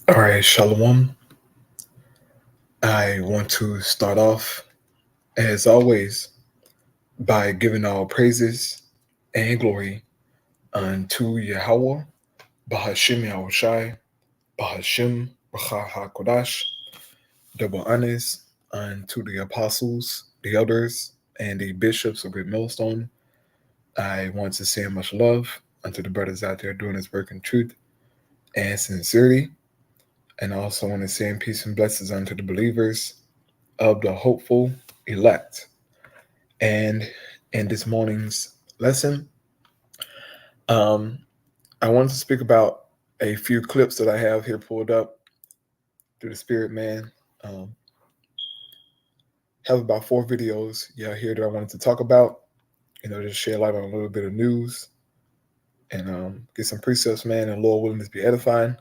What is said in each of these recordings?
All right, Shalom. I want to start off, as always, by giving all praises and glory unto Yahweh, Bahashim Yahushai, Bahashim B'cha HaKodash, double honors unto the apostles, the elders, and the bishops of Great Millstone. I want to say much love unto the brothers out there doing this work in truth and sincerity. And I also want to say peace and blessings unto the believers of the hopeful elect. And in this morning's lesson, um, I wanted to speak about a few clips that I have here pulled up through the Spirit Man. Have about 4 videos here that I wanted to talk about, just share light on a little bit of news and get some precepts, man, and Lord willing, to be edifying.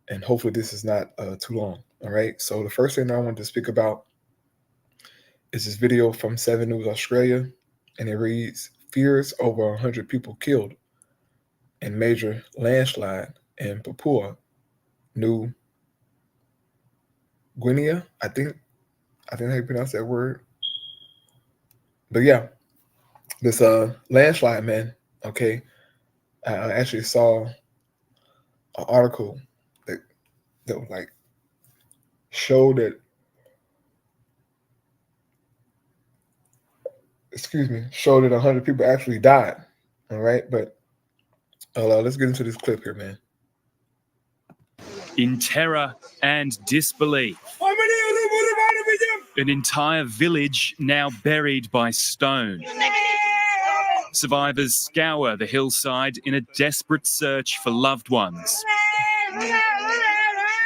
And hopefully this is not too long. All right. So the first thing that I wanted to speak about is this video from 7 News Australia, and it reads, "Fears over 100 people killed in major landslide in Papua New Guinea." I think how you pronounce that word. But yeah, this landslide, man. Okay, I actually saw an article that was like showed that. Showed that 100 people actually died. All right, but let's get into this clip here, man. In terror and disbelief, an entire village now buried by stone. Survivors scour the hillside in a desperate search for loved ones.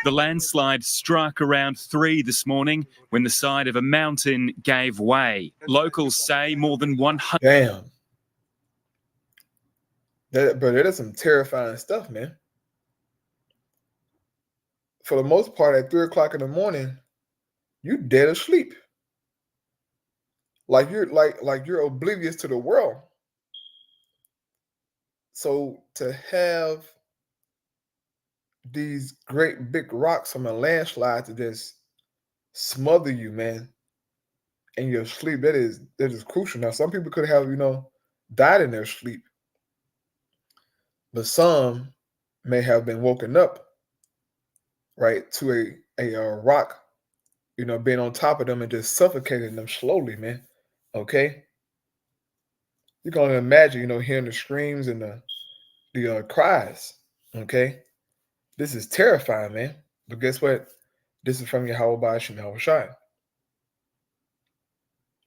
The landslide struck around 3 this morning when the side of a mountain gave way. Locals say more than 100... Damn. But that is some terrifying stuff, man. For the most part, at 3 o'clock in the morning, you dead asleep. Like you're oblivious to the world. So to have these great big rocks from a landslide to just smother you, man, in your sleep, that is crucial. Now, some people could have, died in their sleep, but some may have been woken up, right, to a rock, being on top of them and just suffocating them slowly, man. Okay, you can only imagine, hearing the screams and the cries. Okay, this is terrifying, man. But guess what? This is from Yahweh Ba'ashim Yahushai.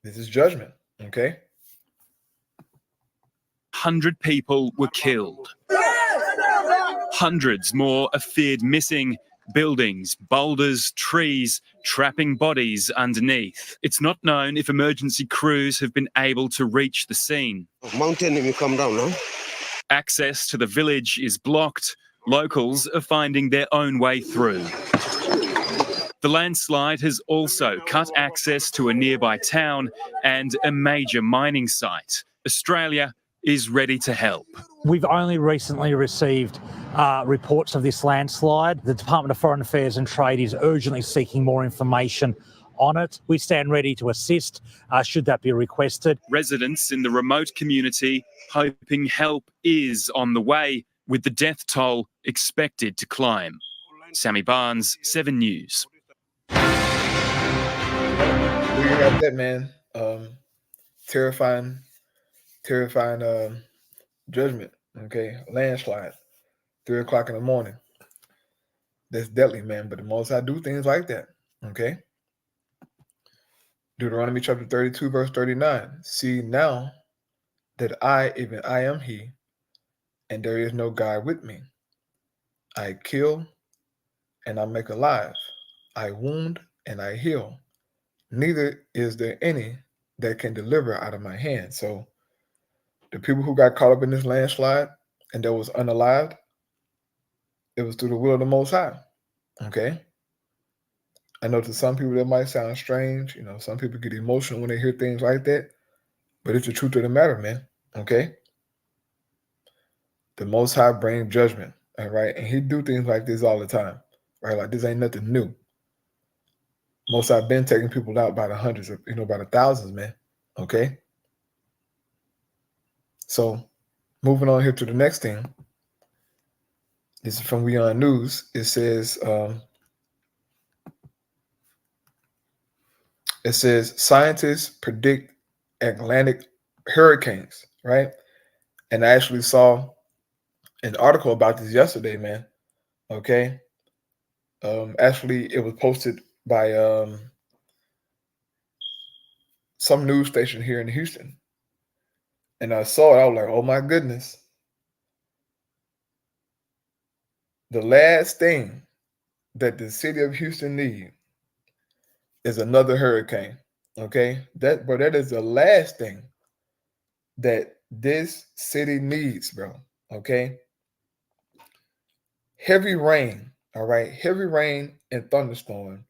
This is judgment. Okay. 100 people were killed. Hundreds more are feared missing. Buildings, boulders, trees, trapping bodies underneath. It's not known if emergency crews have been able to reach the scene. Mountain, let me come down now. Access to the village is blocked. Locals are finding their own way through. The landslide has also cut access to a nearby town and a major mining site. Australia is ready to help. We've only recently received reports of this landslide. The Department of Foreign Affairs and Trade is urgently seeking more information on it. We stand ready to assist should that be requested. Residents in the remote community hoping help is on the way, with the death toll expected to climb. Sammy Barnes, 7 News. We have that, man. Terrifying judgment. Okay, landslide, 3 o'clock in the morning. That's deadly, man. But the Most High do things like that. Okay. Deuteronomy chapter 32, verse 39. "See now that I, even I, am He, and there is no God with me. I kill and I make alive. I wound and I heal. Neither is there any that can deliver out of my hand." So the people who got caught up in this landslide and that was unalived, it was through the will of the Most High. Okay. I know to some people that might sound strange. Some people get emotional when they hear things like that, but it's the truth of the matter, man. Okay. The Most High brings judgment. All right. And He do things like this all the time. right? Like this ain't nothing new. Most I've been taking people out by the hundreds of, by the thousands, man. Okay. So moving on here to the next thing. This is from Beyond News. It says scientists predict Atlantic hurricanes, right? And I actually saw an article about this yesterday, man. Okay. Actually, it was posted by some news station here in Houston. And I saw it, I was like, oh my goodness. The last thing that the city of Houston needs is another hurricane. Okay. That is the last thing that this city needs, bro. Okay. Heavy rain, all right. Heavy rain and thunderstorm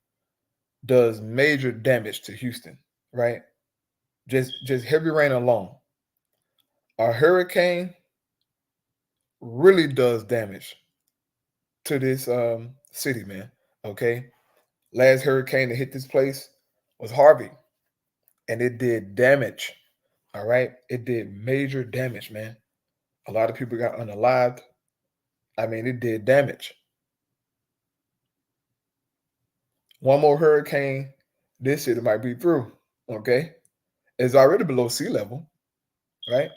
does major damage to Houston, right? Just heavy rain alone. A hurricane really does damage to this city, man. Okay. Last hurricane that hit this place was Harvey, and it did damage. All right. It did major damage, man. A lot of people got unalived. I mean, it did damage. One more hurricane, this city might be through. Okay. It's already below sea level, right?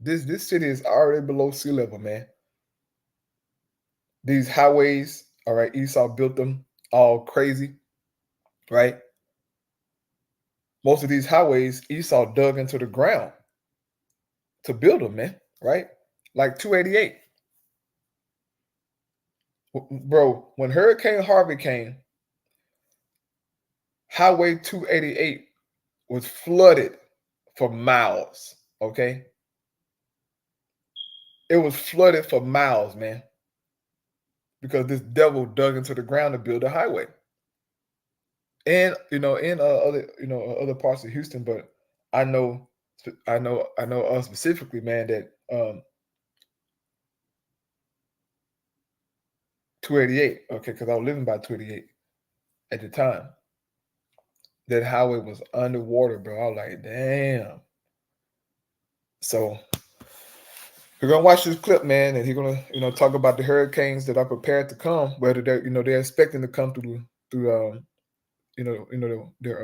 This city is already below sea level, man. These highways, all right, Esau built them all crazy, right? Most of these highways, Esau dug into the ground to build them, man, right? Like 288. Bro, when Hurricane Harvey came, Highway 288 was flooded for miles, okay? It was flooded for miles, man, because this devil dug into the ground to build a highway. And in other parts of Houston, but I know specifically, man, that 288, okay, because I was living by 288 at the time. That highway was underwater, bro. I was like, damn. So we're gonna watch this clip, man, and he's gonna talk about the hurricanes that are prepared to come, whether they're expecting to come through their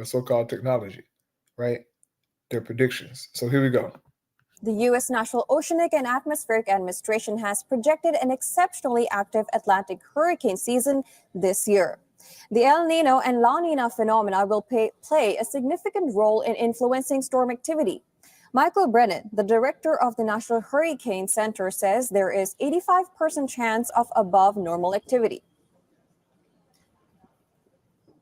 so-called technology, right? Their predictions. So here we go. The U.S. National Oceanic and Atmospheric Administration has projected an exceptionally active Atlantic hurricane season this year. The El Nino and La Nina phenomena will play a significant role in influencing storm activity. Michael Brennan, the director of the National Hurricane Center, says there is 85% chance of above normal activity.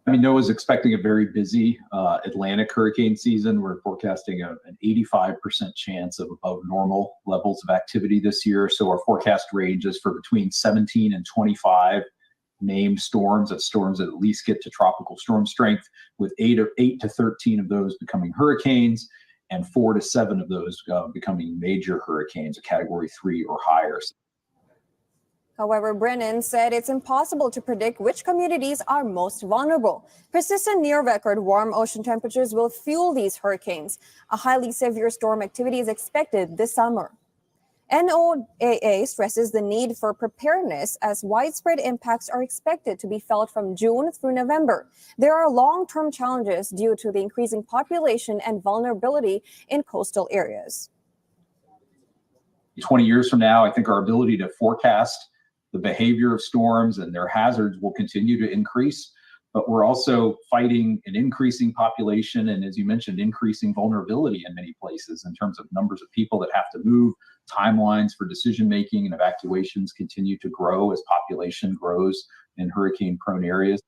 NOAA's expecting a very busy Atlantic hurricane season. We're forecasting an 85% chance of above normal levels of activity this year. So our forecast range is for between 17 and 25 named storms. That's storms that at least get to tropical storm strength, with 8 to 13 of those becoming hurricanes, and 4 to 7 of those becoming major hurricanes, a category 3 or higher. However, Brennan said it's impossible to predict which communities are most vulnerable. Persistent near-record warm ocean temperatures will fuel these hurricanes. A highly severe storm activity is expected this summer. NOAA stresses the need for preparedness as widespread impacts are expected to be felt from June through November. There are long-term challenges due to the increasing population and vulnerability in coastal areas. 20 years from now, I think our ability to forecast the behavior of storms and their hazards will continue to increase, but we're also fighting an increasing population and, as you mentioned, increasing vulnerability in many places in terms of numbers of people that have to move. Timelines for decision making and evacuations continue to grow as population grows in hurricane-prone areas.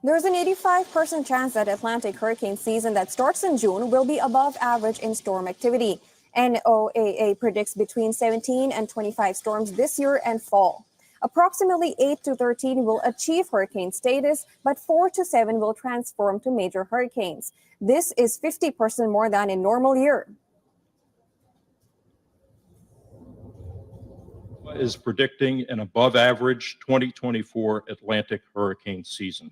There's an 85% chance that Atlantic hurricane season that starts in June will be above average in storm activity. NOAA predicts between 17 and 25 storms this year and fall. Approximately 8 to 13 will achieve hurricane status, but 4 to 7 will transform to major hurricanes. This is 50% more than in normal year. is predicting an above average 2024 Atlantic hurricane season.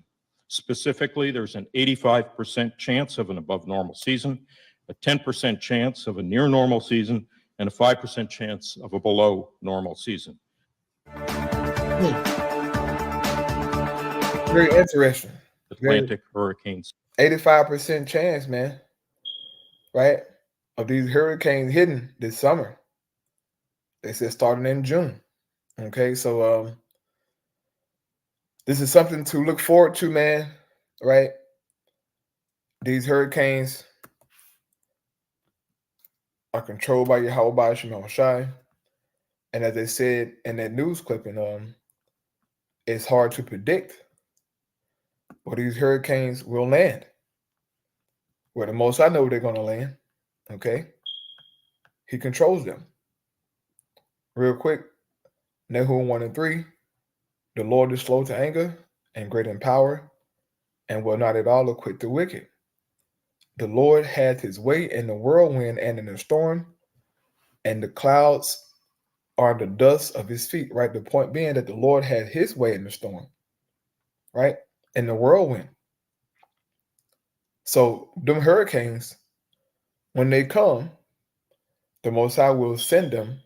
Specifically, there's an 85% chance of an above normal season, a 10% chance of a near normal season, and a 5% chance of a below normal season. Very interesting. Atlantic hurricanes. 85% chance, man, right, of these hurricanes hitting this summer. They said starting in June. Okay, so this is something to look forward to, man, right? These hurricanes are controlled by Yahweh Shemel Shai. And as they said in that news clipping, it's hard to predict where these hurricanes will land. Where the most I know they're going to land, okay? He controls them. Real quick, Nahum 1 and 3, the Lord is slow to anger and great in power, and will not at all acquit the wicked. The Lord hath his way in the whirlwind and in the storm, and the clouds are the dust of his feet, right? The point being that the Lord had his way in the storm, right? In the whirlwind. So them hurricanes, when they come, the Most High will send them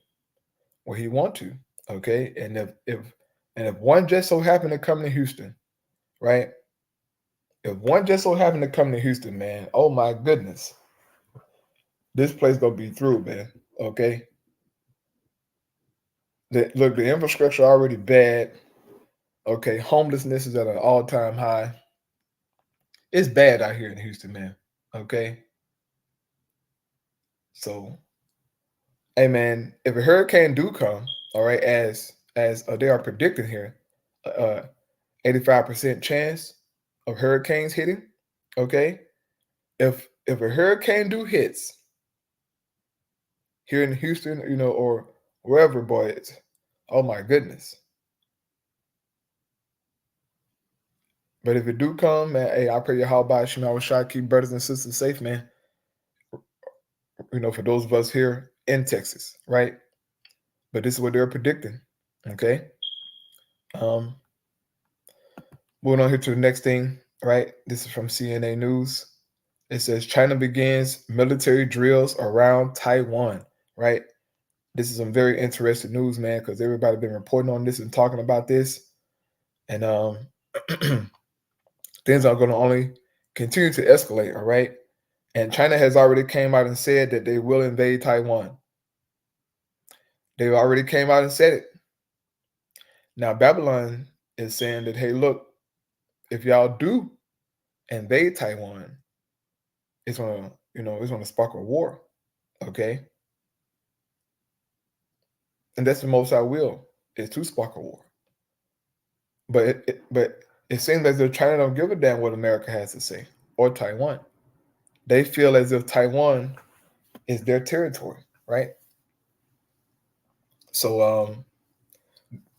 where he want to, okay? And if one just so happened to come to Houston, right? If one just so happened to come to Houston, man, oh my goodness, this place gonna be through, man. Okay. Look, the infrastructure already bad. Okay, homelessness is at an all-time high. It's bad out here in Houston, man. Okay. So, hey, man, if a hurricane do come, all right, as they are predicting here, 85% chance of hurricanes hitting. Okay, if a hurricane do hits here in Houston, or wherever, boy, it's, oh my goodness. But if it do come, man, hey, I pray Yahweh Shema Shai keep brothers and sisters safe, man. For those of us here in Texas, right? But this is what they're predicting. Okay. Moving on here to the next thing, right? This is from CNN News. It says China begins military drills around Taiwan, right? This is some very interesting news, man, because everybody been reporting on this and talking about this. And things are going to only continue to escalate, all right? And China has already came out and said that they will invade Taiwan. They already came out and said it. Now, Babylon is saying that, hey, look, if y'all do invade Taiwan, it's gonna, it's gonna spark a war, okay? And that's the most I will, is to spark a war. But it seems as if China don't give a damn what America has to say, or Taiwan. They feel as if Taiwan is their territory, right? So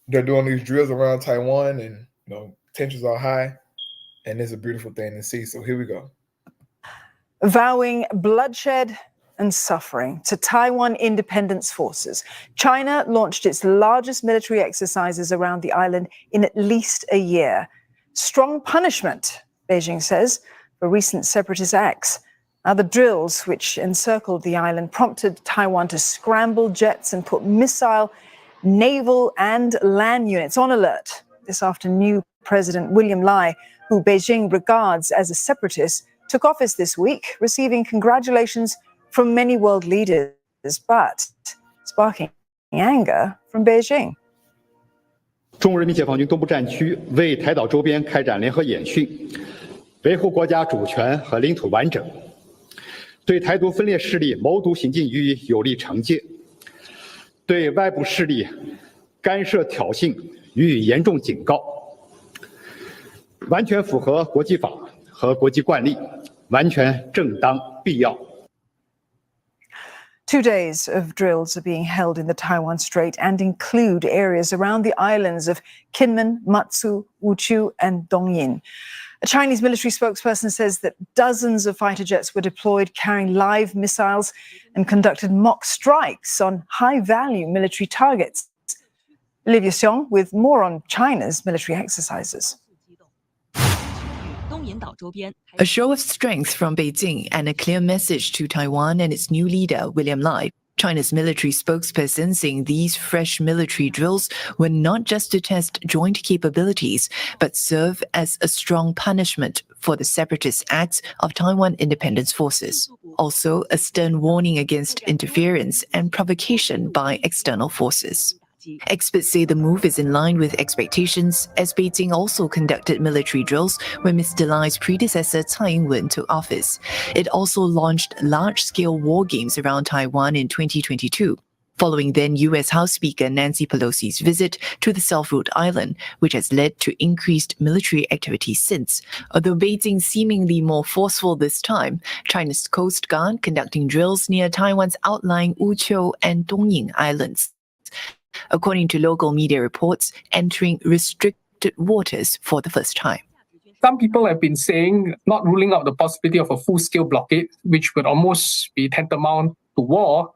they're doing these drills around Taiwan, and tensions are high, and it's a beautiful thing to see. So here we go. Vowing bloodshed and suffering to Taiwan independence forces, China launched its largest military exercises around the island in at least a year. Strong punishment, Beijing says, for recent separatist acts. Now, the drills, which encircled the island, prompted Taiwan to scramble jets and put missile, naval and land units on alert. This after new President William Lai, who Beijing regards as a separatist, took office this week, receiving congratulations from many world leaders, but sparking anger from Beijing. 中国人民解放军东部战区为台岛周边开展联合演训，维护国家主权和领土完整，对台独分裂势力谋独行径予以有力惩戒，对外部势力干涉挑衅予以严重警告，完全符合国际法和国际惯例，完全正当必要。 2 days of drills are being held in the Taiwan Strait and include areas around the islands of Kinmen, Matsu, Wuchu, and Dongyin. A Chinese military spokesperson says that dozens of fighter jets were deployed carrying live missiles and conducted mock strikes on high-value military targets. Olivia Xiong with more on China's military exercises. A show of strength from Beijing and a clear message to Taiwan and its new leader, William Lai. China's military spokesperson saying these fresh military drills were not just to test joint capabilities, but serve as a strong punishment for the separatist acts of Taiwan Independence Forces. Also, a stern warning against interference and provocation by external forces. Experts say the move is in line with expectations, as Beijing also conducted military drills when Mr. Lai's predecessor Tsai Ing-wen took office. It also launched large-scale war games around Taiwan in 2022, following then U.S. House Speaker Nancy Pelosi's visit to the Self-Ruled Island, which has led to increased military activity since. Although Beijing seemingly more forceful this time, China's Coast Guard conducting drills near Taiwan's outlying Wuqiu and Dongying Islands, according to local media reports, entering restricted waters for the first time. Some people have been saying, not ruling out the possibility of a full-scale blockade, which would almost be tantamount to war.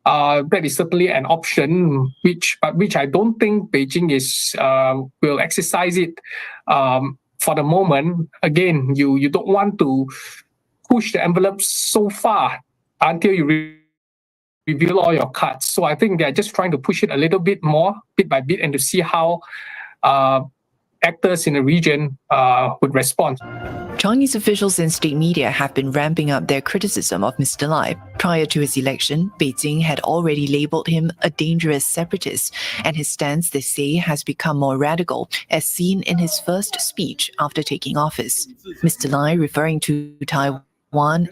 That is certainly an option, which I don't think Beijing will exercise it for the moment. Again, you don't want to push the envelope so far until you reveal all your cards. So I think they're just trying to push it a little bit more, bit by bit, and to see how actors in the region would respond. Chinese officials and state media have been ramping up their criticism of Mr. Lai. Prior to his election, Beijing had already labeled him a dangerous separatist, and his stance, they say, has become more radical, as seen in his first speech after taking office. Mr. Lai referring to Taiwan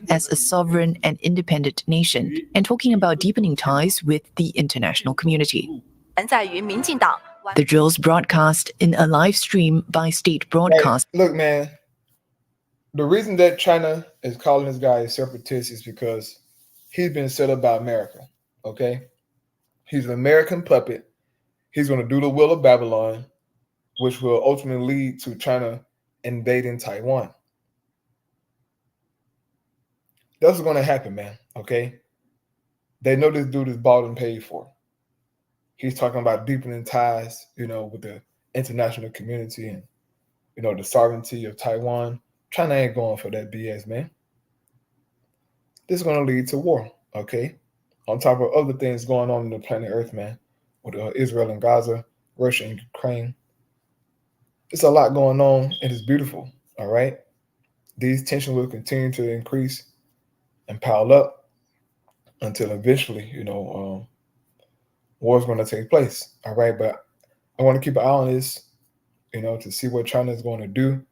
as a sovereign and independent nation, and talking about deepening ties with the international community. The drills broadcast in a live stream by state broadcast. Look, man, the reason that China is calling this guy a separatist is because he's been set up by America, okay? He's an American puppet. He's going to do the will of Babylon, which will ultimately lead to China invading Taiwan. That's what's going to happen, man, okay? They know this dude is bought and paid for. He's talking about deepening ties, with the international community and, the sovereignty of Taiwan. China ain't going for that BS, man. This is going to lead to war, okay? On top of other things going on the planet Earth, man, with Israel and Gaza, Russia and Ukraine. It's a lot going on, and it's beautiful, all right? These tensions will continue to increase and pile up until eventually, war is going to take place, all right? But I want to keep an eye on this, to see what China is going to do.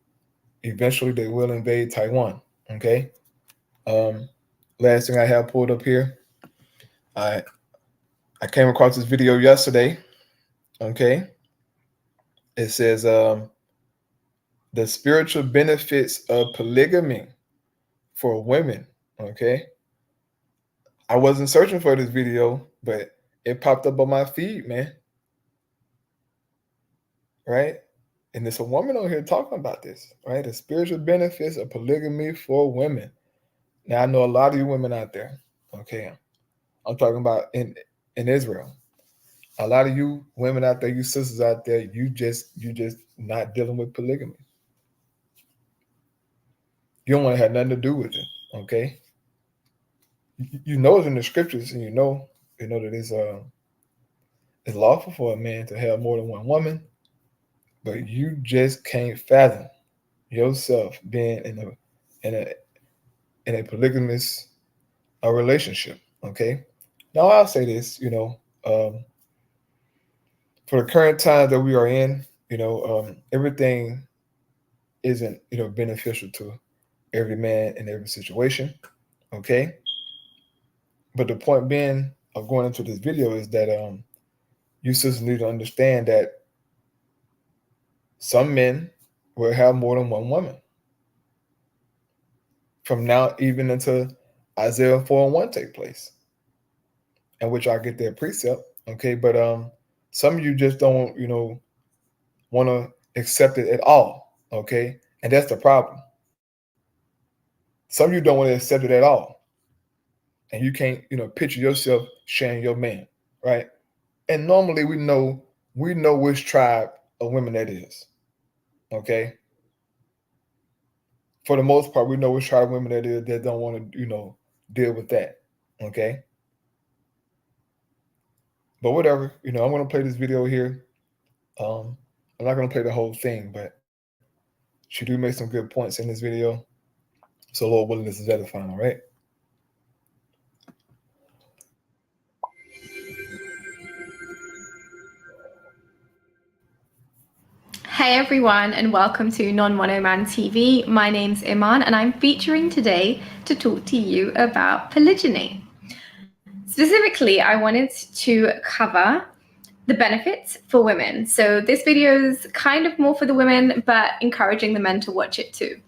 Eventually, they will invade Taiwan, okay? Last thing I have pulled up here, I came across this video yesterday, okay? It says the spiritual benefits of polygamy for women, okay? I wasn't searching for this video, but it popped up on my feed, man. Right? And there's a woman on here talking about this, right? The spiritual benefits of polygamy for women. Now, I know a lot of you women out there, okay? I'm talking about in Israel. A lot of you women out there, you sisters out there, you just not dealing with polygamy. You don't want to have nothing to do with it, okay? You know it's in the scriptures, and you know that it's lawful for a man to have more than one woman, but you just can't fathom yourself being in a polygamous relationship. Okay. Now I'll say this, for the current time that we are in, everything isn't beneficial to every man in every situation. Okay. But the point being of going into this video is that you sisters need to understand that some men will have more than one woman. From now even until Isaiah 4:1 take place, in which I get their precept. Okay, but some of you just don't, want to accept it at all. Okay, and that's the problem. Some of you don't want to accept it at all, and you can't, picture yourself sharing your man, right? And normally we know we know which tribe of women that is. Okay. For the most part, we know which tribe of women that is that don't want to, deal with that. Okay. But whatever, I'm going to play this video here. I'm not going to play the whole thing, but she do make some good points in this video. So Lord willing, this is edifying, all right? Hey everyone, and welcome to Non-Monoman TV. My name's Iman, and I'm featuring today to talk to you about polygyny. Specifically, I wanted to cover the benefits for women. So this video is kind of more for the women, but encouraging the men to watch it too.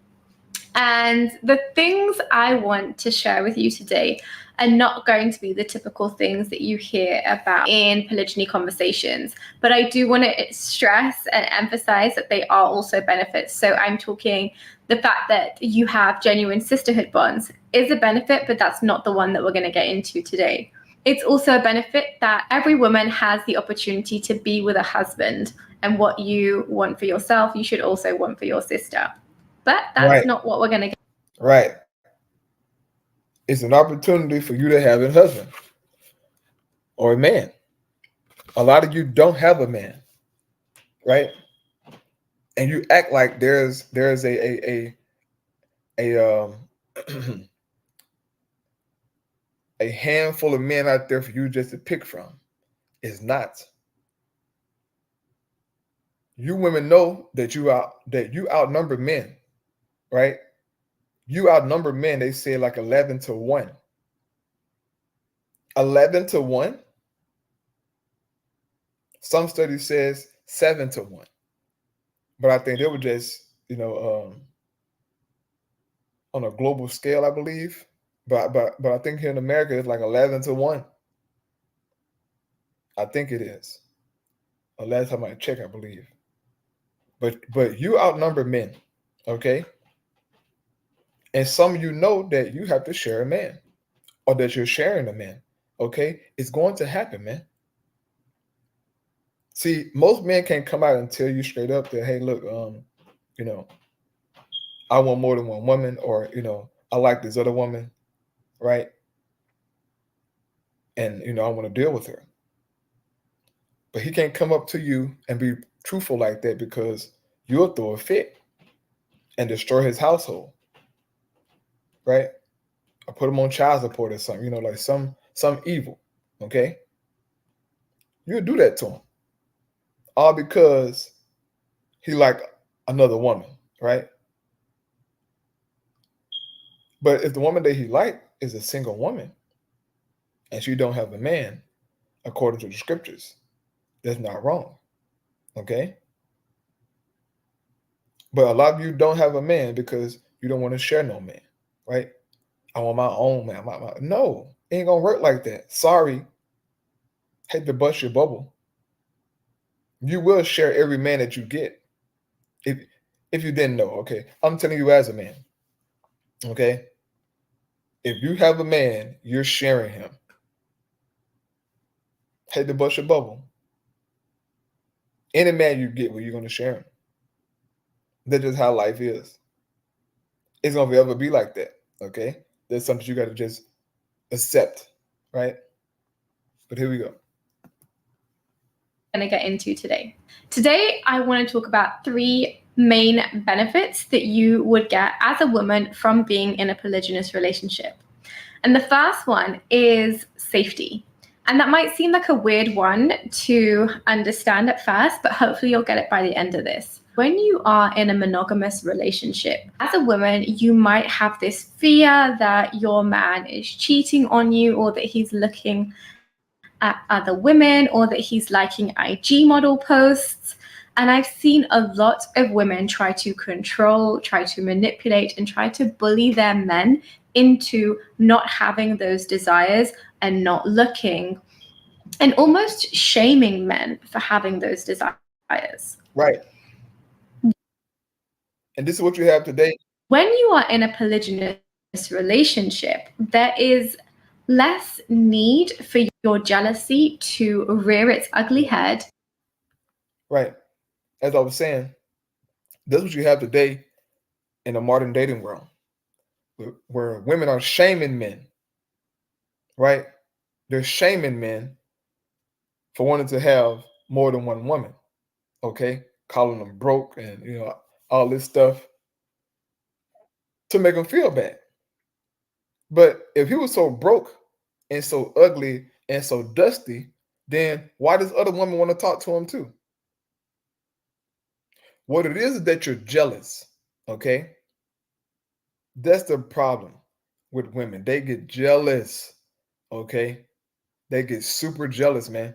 And the things I want to share with you today are not going to be the typical things that you hear about in polygyny conversations, but I do want to stress and emphasize that they are also benefits. So I'm talking the fact that you have genuine sisterhood bonds is a benefit, but that's not the one that we're going to get into today. It's also a benefit that every woman has the opportunity to be with a husband, and what you want for yourself, you should also want for your sister. But that's not what we're going to get. Right. It's an opportunity for you to have a husband or a man. A lot of you don't have a man, right? And you act like there's a a handful of men out there for you just to pick from. It's not. You women know that you outnumber men, right? You outnumber men, they say like 11 to 1. 11 to 1. Some study says 7 to 1. But I think they were just, on a global scale, I believe. But I think here in America it's like 11 to 1. I think it is. Last time I checked, I believe. But you outnumber men, okay? And some of you know that you have to share a man, or that you're sharing a man, okay? It's going to happen, man. See, most men can't come out and tell you straight up that, hey, look, I want more than one woman, or, I like this other woman, right? And, I want to deal with her. But he can't come up to you and be truthful like that, because you'll throw a fit and destroy his household, right? Or put him on child support or something, like some evil, okay? You'll do that to him, all because he like another woman, right? But if the woman that he like is a single woman and she don't have a man, according to the scriptures, that's not wrong, okay? But a lot of you don't have a man because you don't want to share no man, right? I want my own man. No, it ain't gonna work like that. Sorry. Hate to bust your bubble. You will share every man that you get. If you didn't know, okay? I'm telling you as a man, okay? If you have a man, you're sharing him. Hate to bust your bubble. Any man you get, well, you're gonna share him. That's just how life is. It's gonna ever be like that, okay? That's something you gotta just accept, right? But here we go. Going to get into today. Today, I want to talk about 3 main benefits that you would get as a woman from being in a polygynous relationship. And the first one is safety. And that might seem like a weird one to understand at first, but hopefully you'll get it by the end of this. When you are in a monogamous relationship, as a woman, you might have this fear that your man is cheating on you, or that he's looking at other women, or that he's liking IG model posts. And I've seen a lot of women try to control, try to manipulate, and try to bully their men into not having those desires and not looking, and almost shaming men for having those desires. Right. And this is what you have today. When you are in a polygynous relationship, there is less need for your jealousy to rear its ugly head. Right. As I was saying, that's what you have today in the modern dating world, where women are shaming men, right? They're shaming men for wanting to have more than one woman, okay? Calling them broke and, all this stuff to make them feel bad. But if he was so broke and so ugly and so dusty, then why does other women want to talk to him too? What it is that you're jealous, okay? That's the problem with women. They get jealous, okay? They get super jealous, man.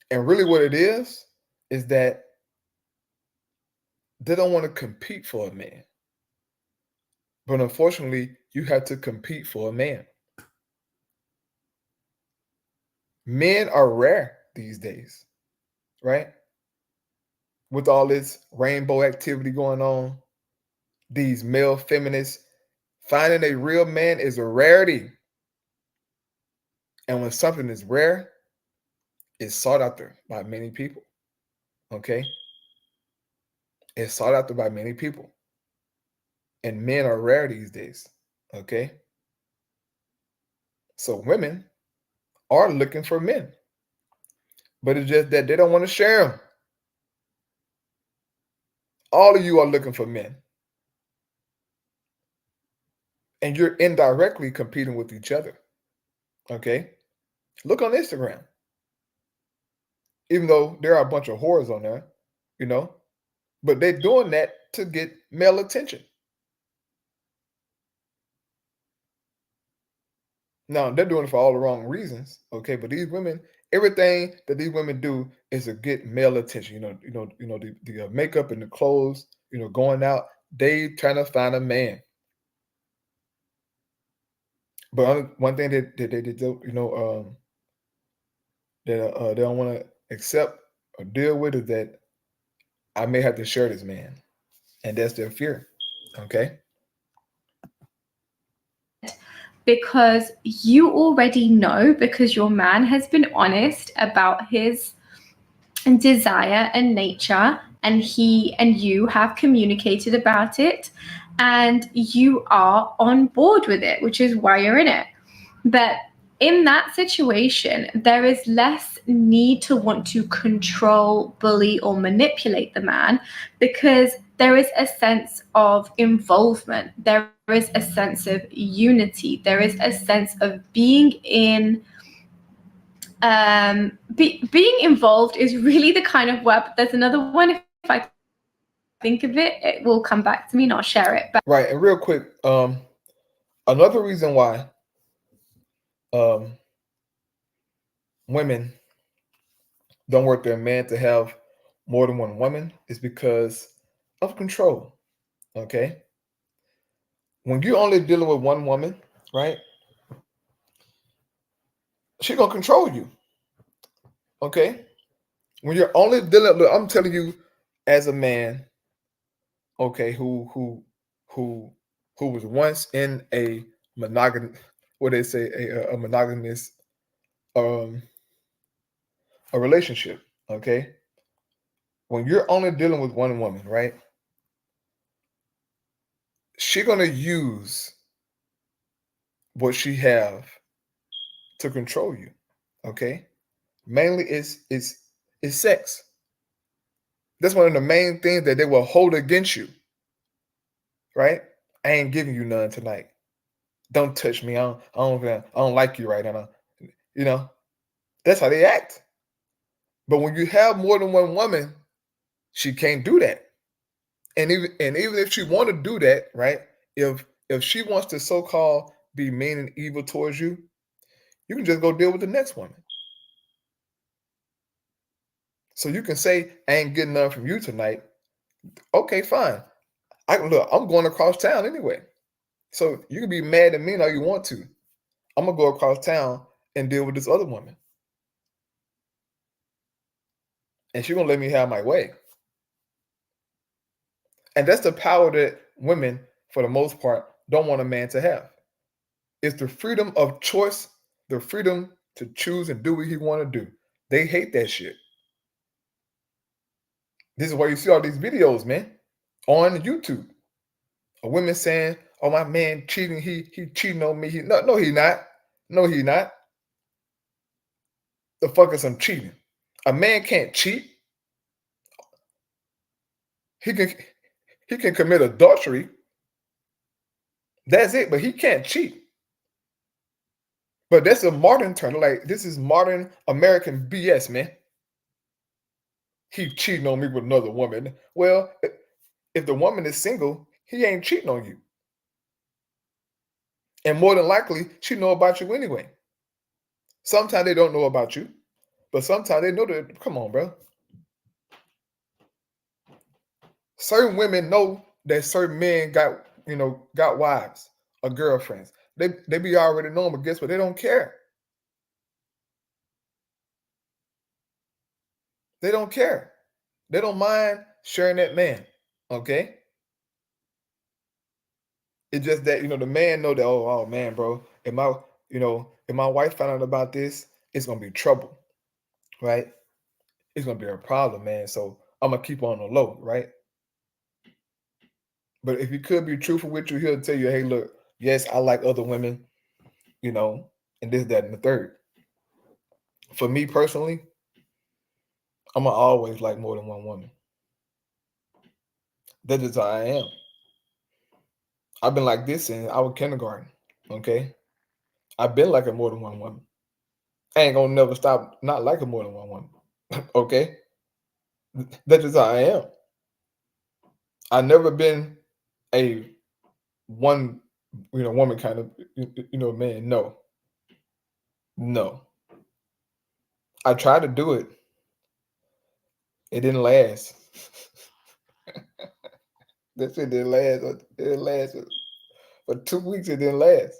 And really what it is that they don't want to compete for a man. But unfortunately, you have to compete for a man. Men are rare these days, right? With all this rainbow activity going on, these male feminists, finding a real man is a rarity. And when something is rare, it's sought after by many people. Okay? It's sought after by many people. And men are rare these days. Okay? So women are looking for men. But it's just that they don't want to share them. All of you are looking for men. And you're indirectly competing with each other. Okay? Look on Instagram. Even though there are a bunch of whores on there, but they're doing that to get male attention. Now, they're doing it for all the wrong reasons, okay? But these women, everything that these women do is to get male attention. The makeup and the clothes, going out, they trying to find a man. But one thing that they do, that they don't want to accept or deal with is that I may have to share this man, and that's their fear. Okay. Because you already know, because your man has been honest about his desire and nature, and he and you have communicated about it, and you are on board with it, which is why you're in it. But in that situation, there is less need to want to control, bully, or manipulate the man, because there is a sense of involvement. There is a sense of unity. There is a sense of being in. Being involved is really the kind of word. There's another one. If I think of it, it will come back to me and I'll share it. But right. And real quick, another reason why women don't want their man to have more than one woman is because of control. Okay. When you're only dealing with one woman, right? She's gonna control you. Okay. When you're only dealing, look, I'm telling you, as a man, okay, who was once in a monogamous, what they say, a monogamous a relationship, okay? When you're only dealing with one woman, right? She's gonna use what she have to control you, okay? Mainly it's sex. That's one of the main things that they will hold against you, right? I ain't giving you none tonight. Don't touch me. I don't like you right now. That's how they act. But when you have more than one woman, she can't do that. And even if she want to do that, right? If she wants to so-called be mean and evil towards you, you can just go deal with the next woman. So you can say, I ain't getting none from you tonight. Okay, fine. I'm going across town anyway. So you can be mad at me all you want to. I'm gonna go across town and deal with this other woman. And she's gonna let me have my way. And that's the power that women, for the most part, don't want a man to have. It's the freedom of choice, the freedom to choose and do what he want to do. They hate that shit. This is why you see all these videos, man, on YouTube. A women saying, "Oh, my man cheating. He cheating on me. No, he not. No, he not. The fuck is some cheating? A man can't cheat. He can commit adultery. That's it, but he can't cheat. But that's a modern term. Like, this is modern American BS, man. He cheating on me with another woman. Well, if the woman is single, he ain't cheating on you. And more than likely, she know about you anyway. Sometimes they don't know about you, but sometimes they know that. Come on, bro. Certain women know that certain men got wives or girlfriends. They be already knowing, but guess what? They don't care. They don't care. They don't mind sharing that man. Okay? It's just that, the man know that, oh man, bro, if my wife found out about this, it's gonna be trouble, right? It's gonna be a problem, man. So I'm gonna keep on the low, right? But if he could be truthful with you, he'll tell you, hey, look, yes, I like other women, and this, that, and the third. For me personally, I'm gonna always like more than one woman. That's just how I am. I've been like this since I was kindergarten. Okay, I've been liking more than one woman. I ain't gonna never stop not liking more than one woman. Okay, that's just how I am. I've never been a one, woman kind of, man. No. I tried to do it. It didn't last. That shit didn't last. It didn't last for 2 weeks. It didn't last.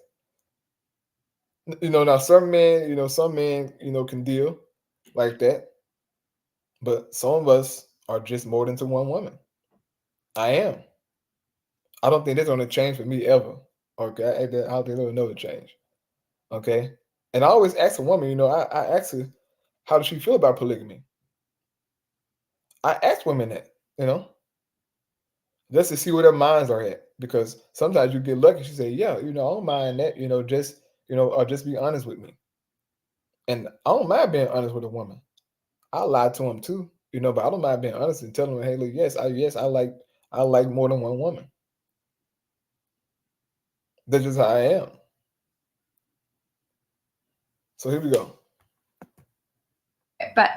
Now some men, can deal like that, but some of us are just more than to one woman. I am. I don't think that's gonna change for me ever. Okay, I don't think it'll never change. Okay, and I always ask a woman. I ask her, how does she feel about polygamy? I ask women that, just to see where their minds are at, because sometimes you get lucky. She say, yeah, I don't mind that, or just be honest with me. And I don't mind being honest with a woman. I lie to them too, but I don't mind being honest and telling them, hey, look, yes, I like more than one woman. That's just how I am. So here we go. But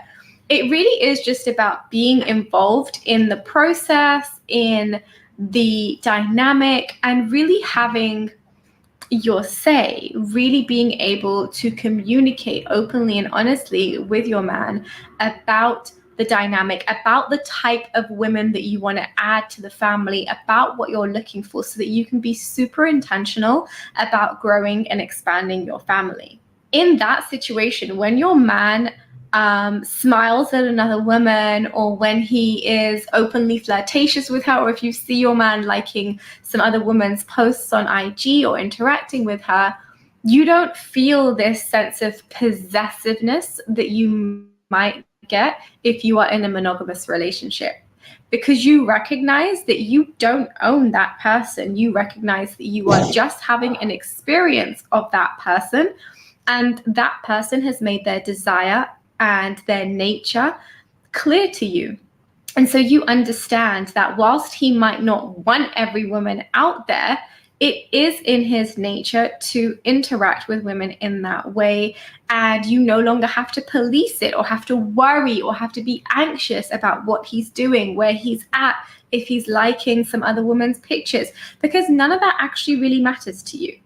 it really is just about being involved in the process, in the dynamic, and really having your say, really being able to communicate openly and honestly with your man about the dynamic, about the type of women that you want to add to the family, about what you're looking for, so that you can be super intentional about growing and expanding your family. In that situation, when your man smiles at another woman, or when he is openly flirtatious with her, or if you see your man liking some other woman's posts on IG or interacting with her, you don't feel this sense of possessiveness that you might get if you are in a monogamous relationship, because you recognize that you don't own that person. You recognize that you are just having an experience of that person, and that person has made their desire and their nature clear to you. And so you understand that whilst he might not want every woman out there, it is in his nature to interact with women in that way. And you no longer have to police it, or have to worry, or have to be anxious about what he's doing, where he's at, if he's liking some other woman's pictures, because none of that actually really matters to you.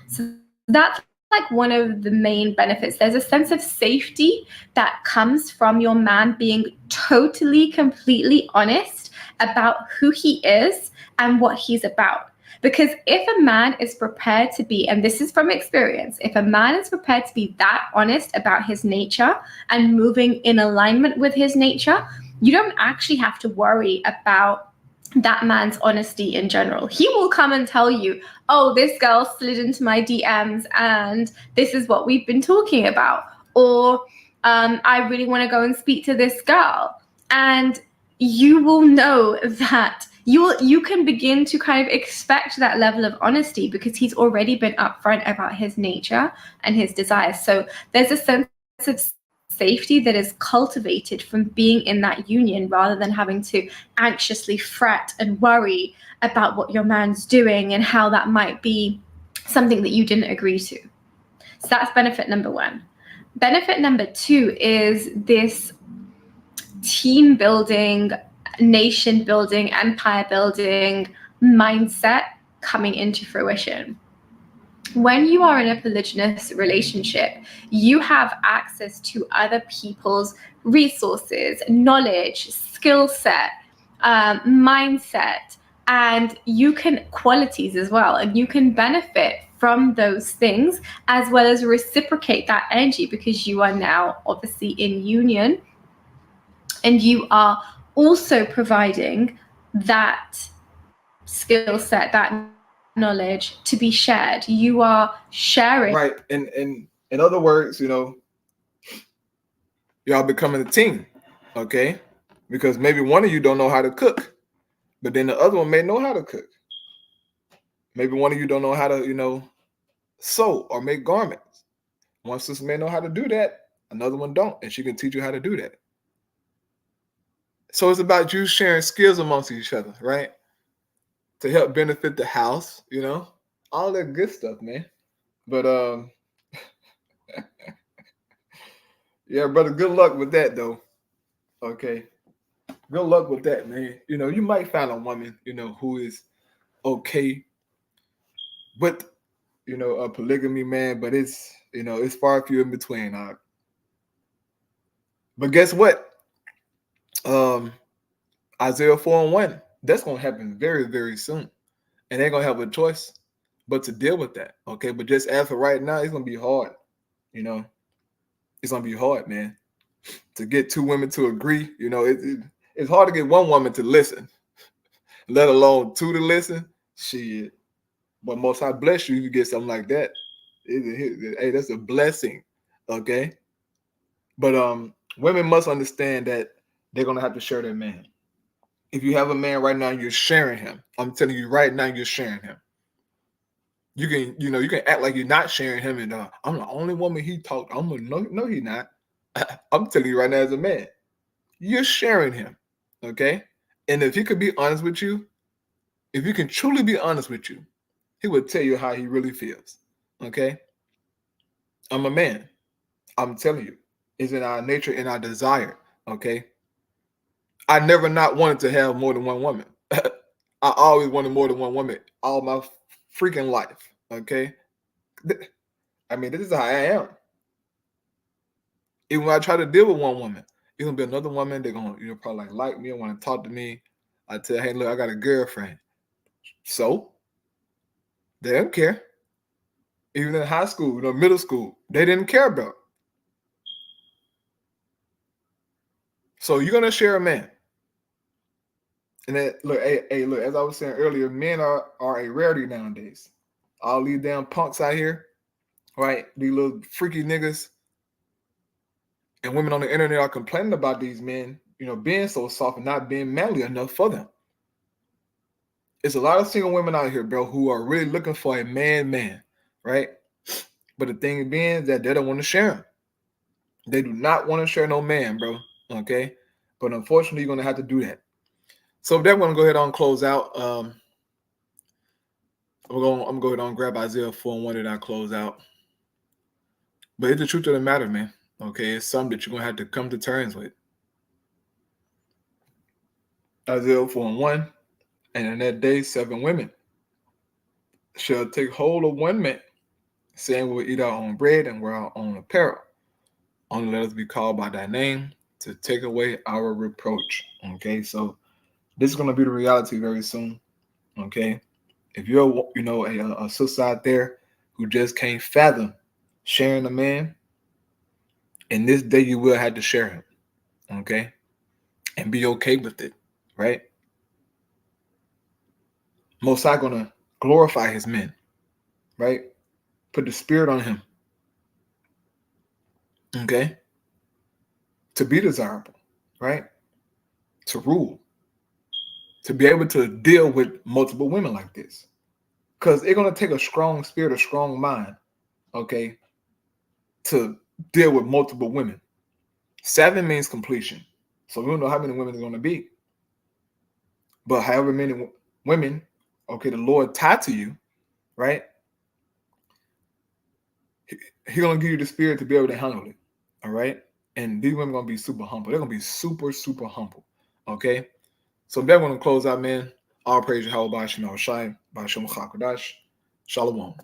So that's like one of the main benefits. There's a sense of safety that comes from your man being totally, completely honest about who he is and what he's about. Because if a man is prepared to be, and this is from experience, if a man is prepared to be that honest about his nature and moving in alignment with his nature, you don't actually have to worry about that man's honesty in general. He will come and tell you, oh, this girl slid into my DMs and this is what we've been talking about. Or I really want to go and speak to this girl. And you will know that you can begin to kind of expect that level of honesty because he's already been upfront about his nature and his desires. So there's a sense of safety that is cultivated from being in that union rather than having to anxiously fret and worry about what your man's doing and how that might be something that you didn't agree to. So that's benefit number one. Benefit number two is this team building, nation building, empire building mindset coming into fruition. When you are in a polygynous relationship, you have access to other people's resources, knowledge, skill set, mindset, and you can qualities as well, and you can benefit from those things as well as reciprocate that energy because you are now obviously in union and you are also providing that skill set, that knowledge to be shared. You are sharing. Right. And in other words, y'all becoming a team, okay? Because maybe one of you don't know how to cook, but then the other one may know how to cook. Maybe one of you don't know how to, sew or make garments. One sister may know how to do that, another one don't, and she can teach you how to do that. So it's about you sharing skills amongst each other, right? To help benefit the house, all that good stuff, man. But yeah, brother, good luck with that though. Okay. Good luck with that, man. You might find a woman, who is okay with, a polygamy, man, but it's far few in between. But guess what? Isaiah 4:1, that's gonna happen very, very soon. And they're gonna have a choice but to deal with that. Okay. But just as for right now, it's gonna be hard. It's gonna be hard, man. To get two women to agree, it's hard to get one woman to listen, let alone two to listen. Shit. But Most High bless you if you get something like that. Hey, that's a blessing. Okay. But women must understand that they're gonna have to share their man. If you have a man right now, you're sharing him. I'm telling you right now, you're sharing him. You can act like you're not sharing him, and I'm the only woman he talked. I'm gonna no, he's not. I'm telling you right now, as a man, you're sharing him. Okay. And if he could be honest with you, if you can truly be honest with you, he would tell you how he really feels. Okay. I'm a man. I'm telling you, it's in our nature and our desire. Okay. I never not wanted to have more than one woman. I always wanted more than one woman all my freaking life. Okay. I mean, this is how I am. Even when I try to deal with one woman, it's gonna be another woman. They're gonna, probably like me and want to talk to me. I tell, hey, look, I got a girlfriend. So they don't care. Even in high school, middle school, they didn't care about. So you're gonna share a man. And then look, hey, look, as I was saying earlier, men are a rarity nowadays. All these damn punks out here, right? These little freaky niggas and women on the internet are complaining about these men, being so soft and not being manly enough for them. It's a lot of single women out here, bro, who are really looking for a man, right? But the thing being that they don't want to share him. They do not want to share no man, bro. Okay. But unfortunately, you're gonna have to do that. So if that one, go ahead and close out. I'm gonna go ahead and grab Isaiah 4:1 and I close out. But it's the truth of the matter, man. Okay, it's something that you're gonna have to come to terms with. Isaiah 4:1, and in that day 7 women shall take hold of one man, saying, we'll eat our own bread and wear our own apparel. Only let us be called by thy name to take away our reproach. Okay, so this is going to be the reality very soon. Okay, if you're a sister out there who just can't fathom sharing a man, in this day you will have to share him. Okay, and be okay with it, right? Most High gonna glorify his men, right? Put the spirit on him. Okay, to be desirable, right? to rule, to be able to deal with multiple women like this. Because it's going to take a strong spirit, a strong mind, okay, to deal with multiple women. 7 means completion. So we don't know how many women are going to be. But however many women, okay, the Lord tied to you, right? He's going to give you the spirit to be able to handle it, all right? And these women are going to be super humble. They're going to be super, super humble, okay? So they're going to close out, man. All praise Yahweh B'Shem Al Shai, B'Shem Chakadash. Shalom.